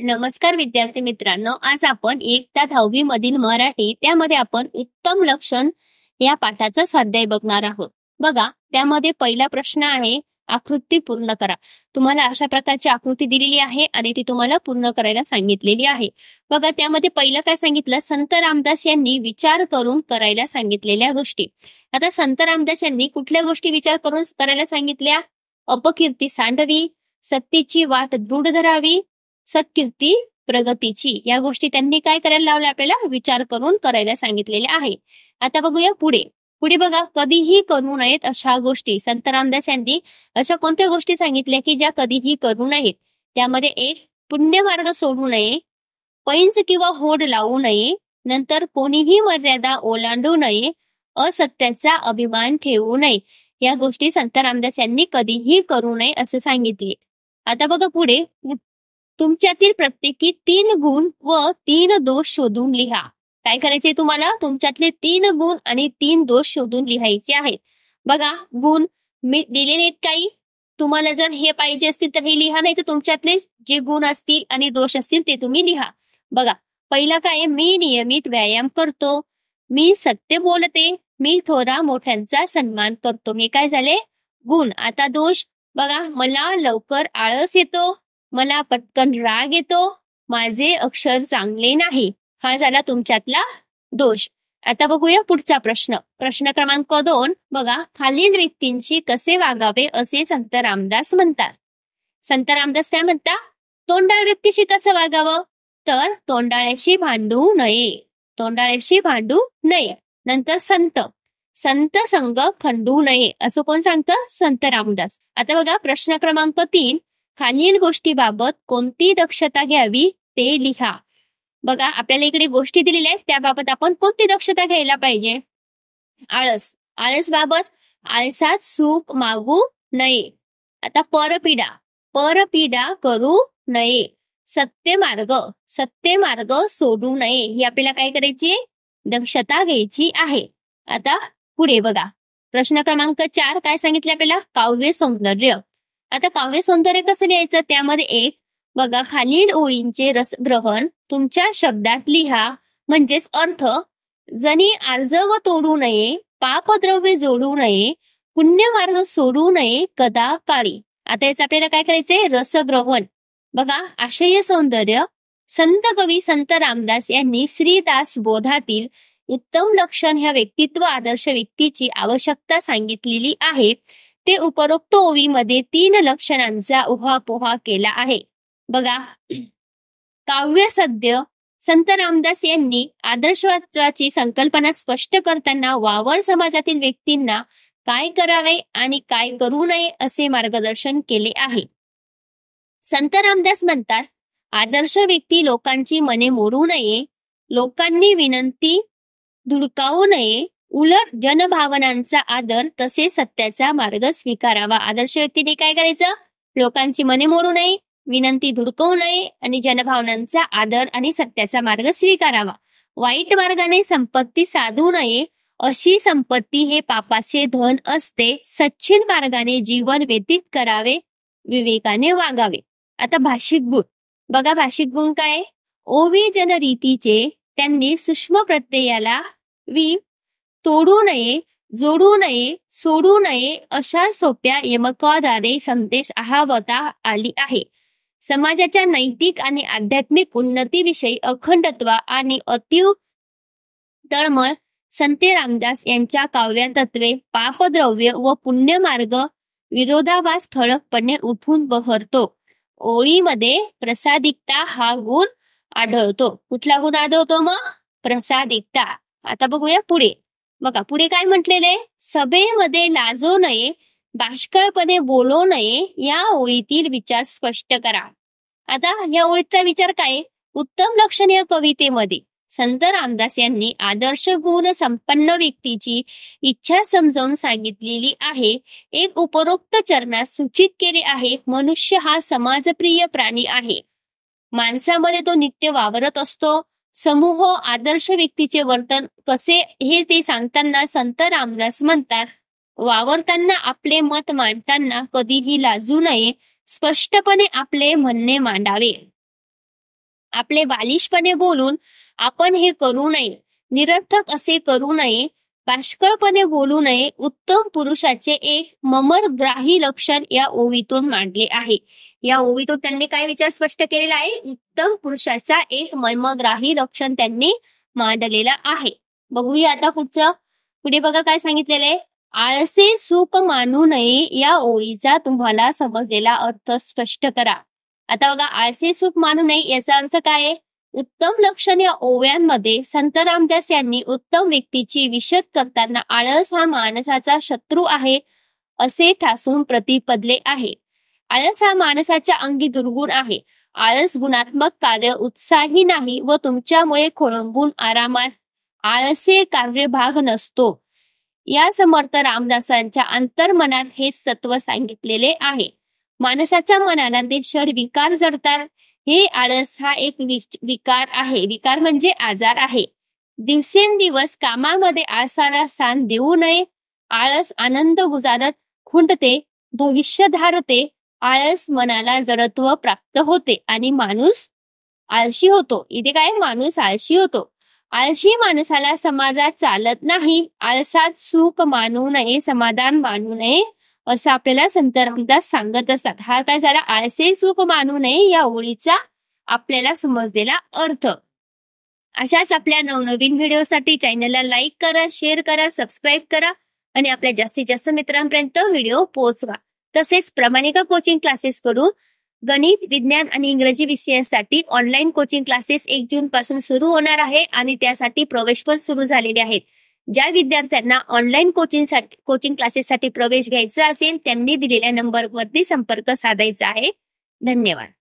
नमस्कार विद्यार्थी मित्रांनो, आज आपण इयत्ता 10वी मधील मराठी त्यामध्ये आपण उत्तम लक्षण या पाठाचा स्वाध्याय बघणार आहोत. बघा, त्यामध्ये पहिला प्रश्न आहे, आकृती पूर्ण करा. तुम्हाला अशा प्रकारची आकृती दिलेली आहे आणि ती तुम्हाला पूर्ण करायला सांगितलेली आहे. बघा, त्यामध्ये पहिलं काय सांगितलं, संत रामदास यांनी विचार करून करायला सांगितलेल्या गोष्टी. आता संत रामदास यांनी कुठल्या गोष्टी विचार करून करायला सांगितल्या? अपकीर्ती सांडवी, सत्तेची वाट दृढ धरावी, सत्कीर्ती प्रगतीची, या गोष्टी त्यांनी काय करायला लावल्या? आपल्याला विचार करून करायला सांगितलेल्या आहे. आता बघूया पुढे. पुढे बघा, कधीही करू नयेत अशा गोष्टी. संत रामदास यांनी अशा कोणत्या गोष्टी सांगितल्या की ज्या कधीही करू नयेत? त्यामध्ये एक, पुण्यमार्ग सोडू नये, पैंज किंवा होड लावू नये, नंतर कोणीही मर्यादा ओलांडू नये, असत्याचा अभिमान ठेवू नये. या गोष्टी संत रामदास यांनी कधीही करू नये असे सांगितले. आता बघा पुढे, तुमच्यातील प्रत्येकी 3 गुण व 3 दोष शोधून लिहा. काय करायचे तुम्हाला? तुमच्यातले 3 गुण आणि 3 दोष शोधून लिहायचे आहेत. बघा, गुण मी दिलेले आहेत काही. तुम्हाला जर हे पाहिजे असतील तर हे लिहा, नाही तर तुमच्यातले जे गुण असतील आणि दोष असतील ते तुम्ही लिहा. बघा, पहिला काय, मी नियमित व्यायाम करतो, मी सत्य बोलते, मी थोरा मोठ्यांचा सन्मान करतो. हे काय झाले? गुण. आता दोष बघा, मला लवकर आळस येतो, मला पटकन राग येतो, माझे अक्षर चांगले नाही. हा झाला तुमच्यातला दोष. आता बघूया पुढचा प्रश्न. प्रश्न क्रमांक 2. बघा, खालील व्यक्तींशी कसे वागावे असे संत रामदास म्हणतात. संत रामदास काय म्हणतात? तोंडाळ व्यक्तीशी कसं वागावं? तर तोंडाळ्याशी भांडू नये, तोंडाळ्याशी भांडू नये. नंतर संत, संत संग खंडू नये, असं कोण सांगतं? संत रामदास. आता बघा, प्रश्न क्रमांक 3. खालील गोष्टीबाबत कोणती दक्षता घ्यावी ते लिहा. बघा, आपल्याला इकडे गोष्टी दिलेल्या आहेत, त्याबाबत आपण कोणती दक्षता घ्यायला पाहिजे? आळस, आळस बाबत, आळसात सुख मागू नये. आता परपीडा, परपीडा करू नये. सत्यमार्ग, सत्यमार्ग सोडू नये. ही आपल्याला काय करायची? दक्षता घ्यायची आहे. आता पुढे बघा, प्रश्न क्रमांक 4 काय सांगितले आपल्याला? काव्य सौंदर्य. आता काव्य सौंदर्य कसं लिहायचं? त्यामध्ये एक, बघा, खालील ओळींचे रसग्रहण तुमच्या शब्दात लिहा, म्हणजेच अर्थ. जणी आर्जव तोडू नये, पापद्रव्य जोडू नये, पुण्यमार्ग सोडू नये कदा काळी. आता याचं आपल्याला काय करायचंय? रसग्रहण. बघा, आशय सौंदर्य. संत कवी संत रामदास यांनी श्रीदास बोधातील उत्तम लक्षण ह्या व्यक्तित्व आदर्श व्यक्तीची आवश्यकता सांगितलेली आहे. ते उपरोक्त ओवीमध्ये 3 लक्षणांचा उहापोहा केला आहे. बघा, काव्य सद्य. संत रामदास यांनी आदर्शत्वाची संकल्पना स्पष्ट करताना वावर समाजातील व्यक्तींना काय करावे आणि काय करू नये असे मार्गदर्शन केले आहे. संत रामदास म्हणतात, आदर्श व्यक्ती लोकांची मने मोडू नये, लोकांनी विनंती धुडकावू नये, उलट जनभावनांचा आदर तसेच सत्याचा मार्ग स्वीकारावा. आदर्श व्यक्तीने काय करायचं? लोकांची मने मोडू नये, विनंती धुडकवू नये आणि जनभावनांचा आदर आणि सत्याचा मार्ग स्वीकारावा. वाईट मार्गाने संपत्ती साधू नये, अशी संपत्ती हे पापाचे धन असते. सच्छील मार्गाने जीवन व्यतीत करावे, विवेकाने वागावे. आता भाषिक गुण. बघा, भाषिक गुण काय? ओवी जनरीतीचे त्यांनी सूक्ष्म प्रत्ययाला वि तोडू नये, जोडू नये, सोडू नये अशा सोप्या यमकाद्वारे संदेश आहावता आली आहे. समाजाच्या नैतिक आणि आध्यात्मिक उन्नतीविषयी अखंडत्व आणि अतीव तळमळ संत रामदास यांच्या काव्यतत्वे पापद्रव्य व पुण्यमार्ग विरोधाभास ठळकपणे उठून बहरतो. ओळीमध्ये प्रसादिकता हा गुण आढळतो. कुठला गुण आढळतो मग? प्रसादिकता. आता बघूया पुढे. बघा, पुढे काय म्हटलेले? सभेमध्ये लाजू नये, बाष्कळपणे बोलू नये, या ओळीतील विचार स्पष्ट करा. आता या ओळीचा विचार काय? उत्तम लक्षण या कवितेमध्ये संत रामदास यांनी आदर्श गुण संपन्न व्यक्तीची इच्छा समजावून सांगितलेली आहे. एक उपरोक्त चरणात सूचित केले आहे, मनुष्य हा समाजप्रिय प्राणी आहे. माणसामध्ये तो नित्य वावरत असतो. समूह आदर्श व्यक्तीचे वर्तन कसे हे ते सांगताना संत रामदास म्हणतात, वावरताना आपले मत मांडताना कधीही लाजू नये, स्पष्टपणे आपले म्हणणे मांडावे. आपले बालिशपणे बोलून आपण हे करू नये, निरर्थक असे करू नये, बाष्कळपणे बोलू नये, उत्तम पुरुषाचे एक मर्मग्राही लक्षण या ओवीतून मांडले आहे. या ओवीतून त्यांनी काय विचार स्पष्ट केलेला आहे? उत्तम पुरुषाचा एक मर्मग्राही लक्षण त्यांनी मांडलेला आहे. बघूया आता पुढे बघा काय सांगितलेलं आहे. आळसे सुख मानू नये या ओळीचा तुम्हाला समजलेला अर्थ स्पष्ट करा. आता बघा, आळसे सुख मानू नये याचा अर्थ काय आहे? उत्तम लक्षण या ओव्यांमध्ये संत रामदास यांनी उत्तम व्यक्तीची विशद करताना आळस हा माणसाचा शत्रू आहे असे ठासून प्रतिपदले आहे. आळस हा माणसाच्या अंगी दुर्गुण आहे. आळस गुणात्मक कार्य उत्साही नाही व तुमच्यामुळे खोळंबून आरामात आळसे कार्यभाग नसतो. या समर्थ रामदासांच्या अंतर्मनात हे सत्व सांगितलेले आहे. माणसाच्या मनाला ते क्षण विकार जडतात. हे आळस हा एक विकार आहे. विकार म्हणजे आजार आहे. दिवसेंदिवस कामामध्ये आळसाला स्थान देऊ नये. आळस आनंद गुजारत खुंटते, भविष्य धारते. आळस मनाला जडत्व प्राप्त होते आणि माणूस आळशी होतो. इथे काय? माणूस आळशी होतो. आळशी माणसाला समाजात चालत नाही. आळसात सुख मानू नये, समाधान मानू नये असं आपल्याला संत रामदास सांगत असतात. हा काय झाला? आळसे सुख मानू नये या ओळीचा आपल्याला समजलेला अर्थ. अशाच आपल्या नवनवीन व्हिडिओसाठी चॅनलला लाईक करा, शेअर करा, सबस्क्राईब करा आणि आपल्या जास्तीत जास्त मित्रांपर्यंत व्हिडिओ पोहोचवा. तसेच प्रामाणिक कोचिंग क्लासेस कडून गणित, विज्ञान आणि इंग्रजी विषयासाठी ऑनलाईन कोचिंग क्लासेस 1 जून पासून सुरू होणार आहे आणि त्यासाठी प्रवेश पण सुरू झालेले आहेत. ज्या विद्यार्थ्यांना ऑनलाईन कोचिंग क्लासेससाठी प्रवेश घ्यायचा असेल त्यांनी दिलेल्या नंबरवरती संपर्क साधायचा आहे. धन्यवाद.